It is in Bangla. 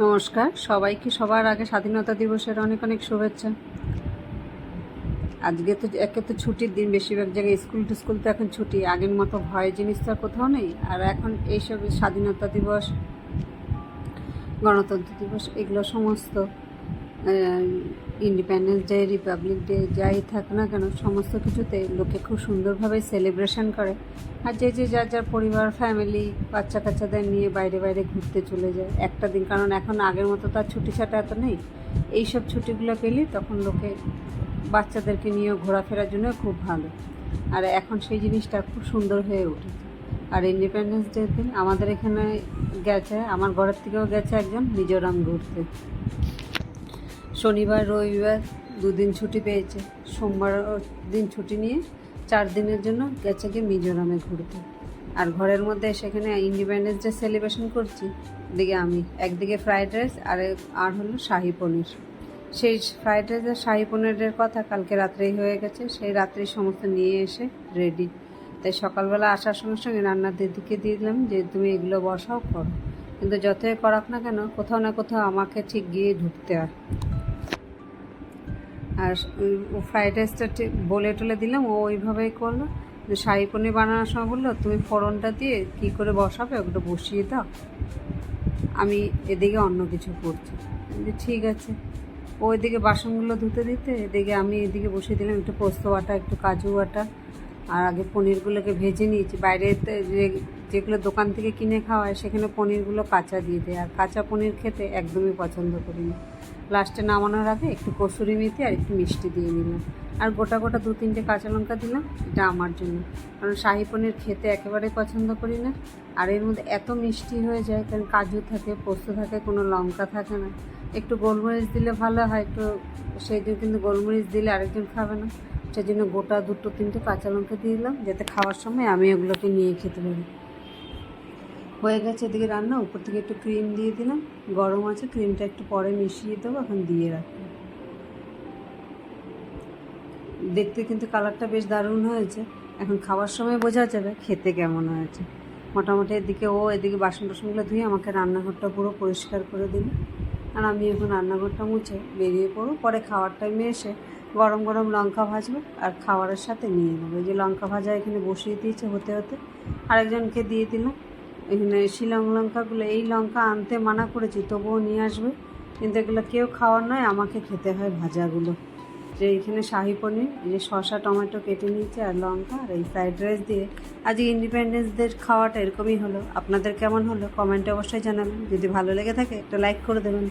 নমস্কার সবাইকে। সবার আগে স্বাধীনতা দিবসের অনেক অনেক শুভেচ্ছা। আজকে তো একে তো ছুটির দিন, বেশিরভাগ জায়গায় স্কুল তো এখন ছুটি। আগের মতো ভয় জিনিস তো কোথাও নেই। আর এখন এইসব স্বাধীনতা দিবস, গণতন্ত্র দিবস, এগুলো সমস্ত ইন্ডিপেন্ডেন্স ডে, রিপাবলিক ডে, যাই থাক না কেন, সমস্ত কিছুতে লোকে খুব সুন্দরভাবে সেলিব্রেশন করে। আর যে যার যার পরিবার, ফ্যামিলি, বাচ্চা কাচ্চাদের নিয়ে বাইরে বাইরে ঘুরতে চলে যায় একটা দিন। কারণ এখন আগের মতো তার ছুটি ছাটা এত নেই। এইসব ছুটিগুলো পেলে তখন লোকে বাচ্চাদেরকে নিয়েও ঘোরাফেরার জন্য খুব ভালো। আর এখন সেই জিনিসটা খুব সুন্দর হয়ে উঠেছে। আর ইন্ডিপেন্ডেন্স ডে দিন আমাদের এখানে গেছে, আমার ঘরের থেকেও গেছে একজন মিজোরাম ঘুরতে। শনিবার রবিবার দুদিন ছুটি পেয়েছে, সোমবার দিন ছুটি নিয়ে 4 দিনের জন্য গেছে গিয়ে মিজোরামে ঘুরতে। আর ঘরের মধ্যে সেখানে ইন্ডিপেন্ডেন্স ডে সেলিব্রেশন করছি। এদিকে আমি একদিকে ফ্রাইড রাইস আর হলো শাহি পনির। সেই ফ্রাইড রাইস আর শাহি পনিরের কথা কালকে রাত্রেই হয়ে গেছে, সেই রাত্রেই সমস্ত নিয়ে এসে রেডি। তাই সকালবেলা আসার সঙ্গে সঙ্গে রান্নার দিদিকে দিয়ে দিলাম যে তুমি এগুলো বসাও, করো। কিন্তু যতই করাক না কেন, কোথাও না কোথাও আমাকে ঠিক গিয়ে ঢুকতে হয়। আর ফ্রাইড রাইসটা ঠিক বলে টলে দিলাম, ও ওইভাবেই করলো। শাহি পনির বানানোর সময় বললো তুমি ফোড়নটা দিয়ে কী করে বসাবে ওগুলো বসিয়ে দাও, আমি এদিকে অন্য কিছু করছি। ঠিক আছে। ও এদিকে বাসনগুলো ধুতে দিতে, এদিকে আমি এদিকে বসিয়ে দিলাম একটু পোস্ত বাটা, একটু কাজু বাটা। আর আগে পনিরগুলোকে ভেজে নিয়েছি। বাইরে যেগুলো দোকান থেকে কিনে খাওয়া হয় সেখানে পনিরগুলো কাঁচা দিয়ে দেয়, আর কাঁচা পনির খেতে একদমই পছন্দ করি না। লাস্টে নামানোর আগে একটু কসুরি মেথি আর একটু মিষ্টি দিয়ে নিলাম। আর গোটা 2-3টে কাঁচা লঙ্কা দিলাম, এটা আমার জন্য। কারণ শাহি পনির খেতে একেবারেই পছন্দ করি না। আর এর মধ্যে এত মিষ্টি হয়ে যায়, কারণ কাজু থাকে, পোস্ত থাকে, কোনো লঙ্কা থাকে না। একটু গোলমরিচ দিলে ভালো হয়, একটু সেই দিন কিন্তু গোলমরিচ দিলে আরেকজন খাবে না। সেই জন্য গোটা 2-3টে কাঁচা লঙ্কা দিয়ে দিলাম, যাতে খাওয়ার সময় আমি ওগুলোকে নিয়ে খেতে পারি। হয়ে গেছে এদিকে রান্না। উপর থেকে একটু ক্রিম দিয়ে দিলাম, গরম আছে, ক্রিমটা একটু পরে মিশিয়ে দেবো, এখন দিয়ে রাখবো। দেখতে কিন্তু কালারটা বেশ দারুণ হয়েছে। এখন খাওয়ার সময় বোঝা যাবে খেতে কেমন হয়েছে। মোটামুটি এদিকে বাসন টাসনগুলো ধুয়ে আমাকে রান্নাঘরটা পুরো পরিষ্কার করে দিল। আর আমি এখন রান্নাঘরটা মুছে বেরিয়ে পড়ব। পরে খাওয়ার টাইমে এসে গরম গরম লঙ্কা ভাজবো আর খাবারের সাথে নিয়ে নেবো। এই যে লঙ্কা ভাজা এখানে বসিয়ে দিয়েছে হতে হতে, আরেকজনকে দিয়ে দিলাম। এখানে শিলং লঙ্কাগুলো, এই লঙ্কা আনতে মানা করেছি, তবুও নিয়ে আসবে। কিন্তু এগুলো কেউ খাওয়ার নয়, আমাকে খেতে হয় ভাজাগুলো। যে এইখানে শাহি পনির, এই যে শসা টমেটো কেটে নিয়েছে আর লঙ্কা, আর এই ফ্রাইড রাইস দিয়ে আজকে ইন্ডিপেন্ডেন্স ডের খাওয়াটা এরকমই হলো। আপনাদের কেমন হলো কমেন্টে অবশ্যই জানাবেন। যদি ভালো লেগে থাকে একটা লাইক করে দেবেন।